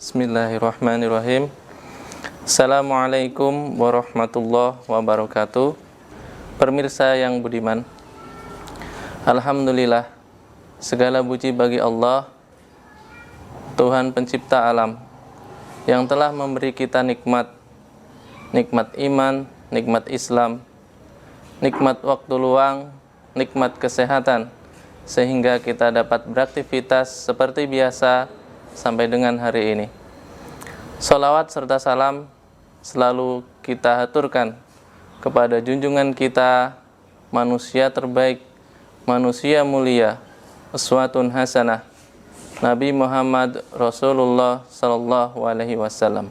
Bismillahirrahmanirrahim. Assalamualaikum warahmatullahi wabarakatuh. Pemirsa yang budiman, alhamdulillah, segala puji bagi Allah, Tuhan pencipta alam, yang telah memberi kita nikmat iman, nikmat Islam, nikmat waktu luang, nikmat kesehatan, sehingga kita dapat beraktivitas seperti biasa sampai dengan hari ini. Sholawat serta salam selalu kita haturkan kepada junjungan kita, manusia terbaik, manusia mulia, uswatun hasanah, Nabi Muhammad Rasulullah Sallallahu Alaihi Wasallam.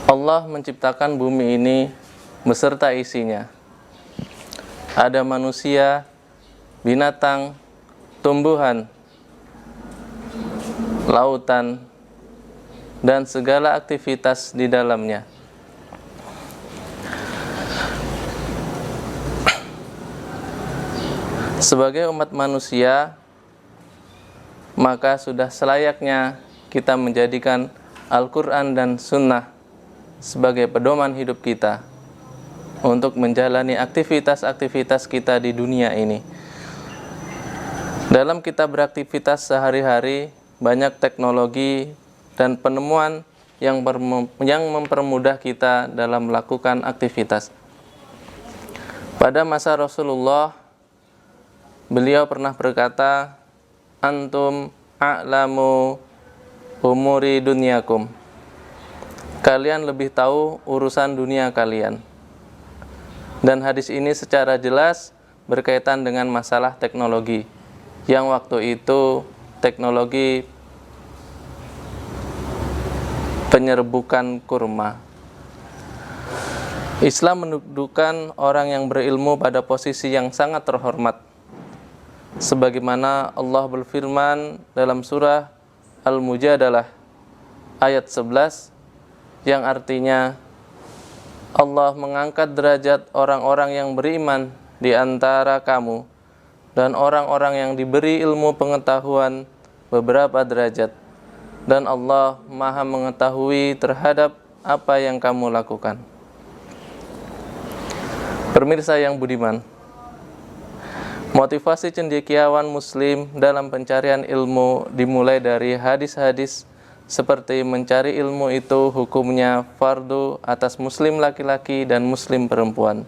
Allah menciptakan bumi ini beserta isinya. Ada manusia, binatang, tumbuhan, lautan, dan segala aktivitas di dalamnya. Sebagai umat manusia, maka sudah selayaknya kita menjadikan Al-Quran dan Sunnah sebagai pedoman hidup kita untuk menjalani aktivitas-aktivitas kita di dunia ini. Dalam kita beraktivitas sehari-hari, banyak teknologi dan penemuan yang mempermudah kita dalam melakukan aktivitas. Pada masa Rasulullah, beliau pernah berkata, "Antum a'lamu umuri dunyakum." Kalian lebih tahu urusan dunia kalian. Dan hadis ini secara jelas berkaitan dengan masalah teknologi, yang waktu itu teknologi penyerbukan kurma. Islam mendudukan orang yang berilmu pada posisi yang sangat terhormat, sebagaimana Allah berfirman dalam surah Al-Mujadalah ayat 11, yang artinya Allah mengangkat derajat orang-orang yang beriman di antara kamu dan orang-orang yang diberi ilmu pengetahuan beberapa derajat, dan Allah Maha mengetahui terhadap apa yang kamu lakukan. Pemirsa yang budiman, motivasi cendekiawan muslim dalam pencarian ilmu dimulai dari hadis-hadis seperti mencari ilmu itu hukumnya fardu atas muslim laki-laki dan muslim perempuan.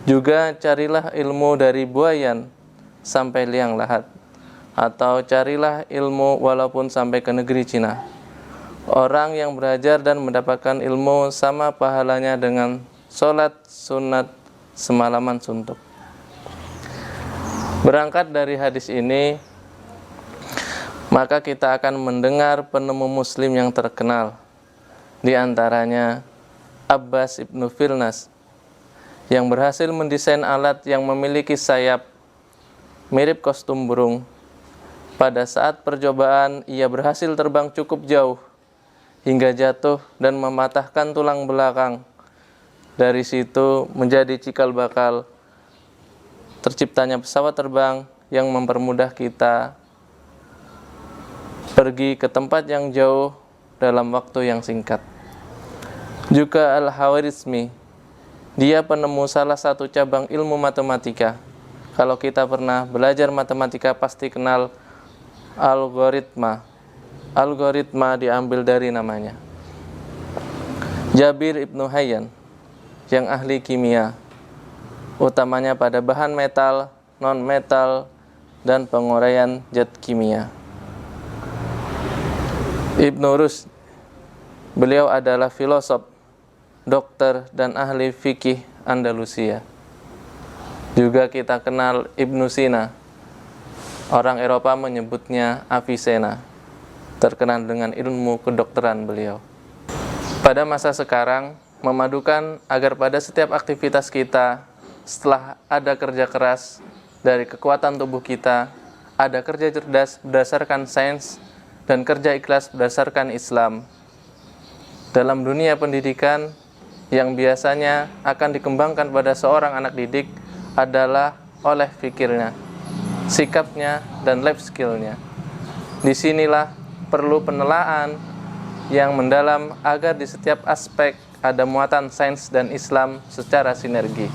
Juga carilah ilmu dari buayan sampai liang lahat, atau carilah ilmu walaupun sampai ke negeri Cina. Orang yang belajar dan mendapatkan ilmu sama pahalanya dengan sholat sunat semalaman suntuk. Berangkat dari hadis ini, maka kita akan mendengar penemu muslim yang terkenal, di antaranya Abbas ibnu Firnas, yang berhasil mendesain alat yang memiliki sayap mirip kostum burung. Pada saat percobaan, ia berhasil terbang cukup jauh hingga jatuh dan mematahkan tulang belakang. Dari situ menjadi cikal bakal terciptanya pesawat terbang yang mempermudah kita pergi ke tempat yang jauh dalam waktu yang singkat. Juga Al-Khwarizmi, dia penemu salah satu cabang ilmu matematika. Kalau kita pernah belajar matematika pasti kenal algoritma. Algoritma diambil dari namanya. Jabir ibnu Hayyan, yang ahli kimia, utamanya pada bahan metal, non-metal, dan penguraian zat kimia. Ibnu Rushd, beliau adalah filosof, dokter, dan ahli fikih Andalusia. Juga kita kenal Ibnu Sina, orang Eropa menyebutnya Avicenna, terkenal dengan ilmu kedokteran beliau. Pada masa sekarang, memadukan agar pada setiap aktivitas kita, setelah ada kerja keras dari kekuatan tubuh kita, ada kerja cerdas berdasarkan sains, dan kerja ikhlas berdasarkan Islam. Dalam dunia pendidikan, yang biasanya akan dikembangkan pada seorang anak didik adalah oleh fikirnya, sikapnya, dan life skillnya. Disinilah perlu penelaan yang mendalam agar di setiap aspek ada muatan sains dan Islam secara sinergi.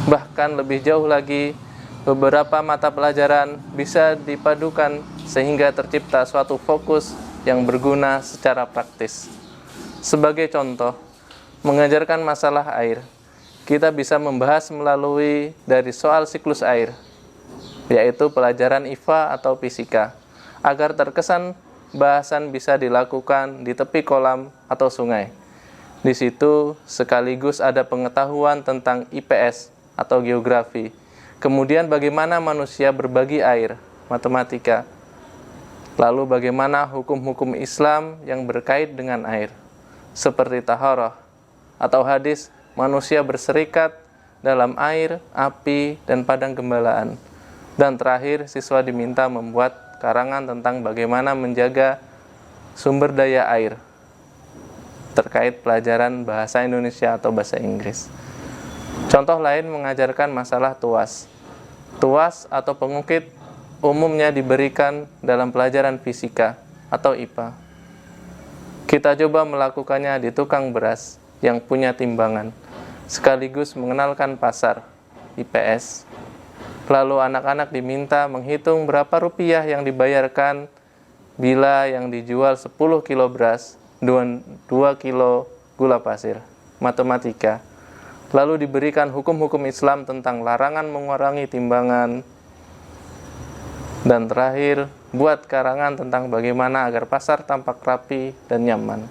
Bahkan lebih jauh lagi, beberapa mata pelajaran bisa dipadukan sehingga tercipta suatu fokus yang berguna secara praktis. Sebagai contoh, mengajarkan masalah air, kita bisa membahas melalui dari soal siklus air, yaitu pelajaran IPA atau fisika, agar terkesan bahasan bisa dilakukan di tepi kolam atau sungai. Di situ sekaligus ada pengetahuan tentang IPS atau geografi. Kemudian bagaimana manusia berbagi air, matematika. Lalu bagaimana hukum-hukum Islam yang berkait dengan air, seperti taharah atau hadis manusia berserikat dalam air, api, dan padang gembalaan. Dan terakhir, siswa diminta membuat karangan tentang bagaimana menjaga sumber daya air terkait pelajaran bahasa Indonesia atau bahasa Inggris. Contoh lain mengajarkan masalah tuas. Tuas atau pengukit umumnya diberikan dalam pelajaran fisika atau IPA. Kita coba melakukannya di tukang beras yang punya timbangan, sekaligus mengenalkan pasar, IPS. Lalu anak-anak diminta menghitung berapa rupiah yang dibayarkan bila yang dijual 10 kilo beras, 2 kilo gula pasir, matematika. Lalu diberikan hukum-hukum Islam tentang larangan mengurangi timbangan. Dan terakhir, buat karangan tentang bagaimana agar pasar tampak rapi dan nyaman.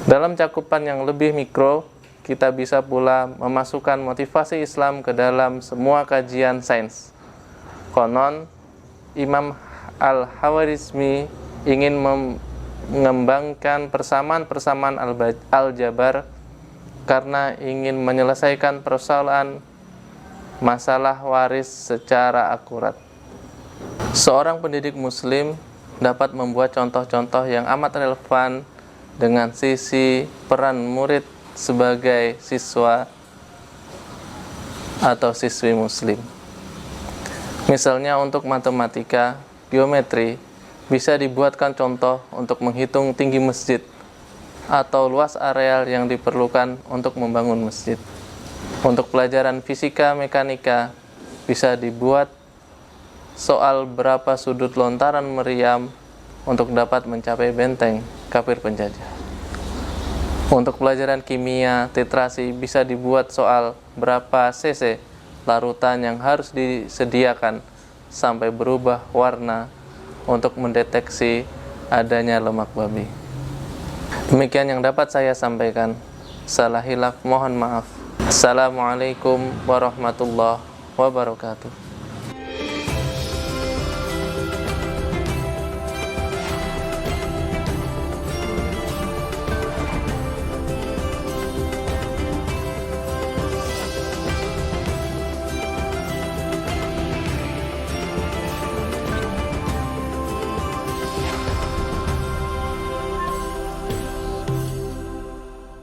Dalam cakupan yang lebih mikro, kita bisa pula memasukkan motivasi Islam ke dalam semua kajian sains. Konon, Imam Al-Khawarizmi ingin mengembangkan persamaan-persamaan aljabar karena ingin menyelesaikan persoalan masalah waris secara akurat. Seorang pendidik muslim dapat membuat contoh-contoh yang amat relevan dengan sisi peran murid sebagai siswa atau siswi muslim. Misalnya untuk matematika, geometri, bisa dibuatkan contoh untuk menghitung tinggi masjid atau luas areal yang diperlukan untuk membangun masjid. Untuk pelajaran fisika mekanika, bisa dibuat soal berapa sudut lontaran meriam untuk dapat mencapai benteng kafir penjajah. Untuk pelajaran kimia, titrasi, bisa dibuat soal berapa cc larutan yang harus disediakan sampai berubah warna untuk mendeteksi adanya lemak babi. Demikian yang dapat saya sampaikan. Salah hilaf mohon maaf. Assalamualaikum warahmatullahi wabarakatuh.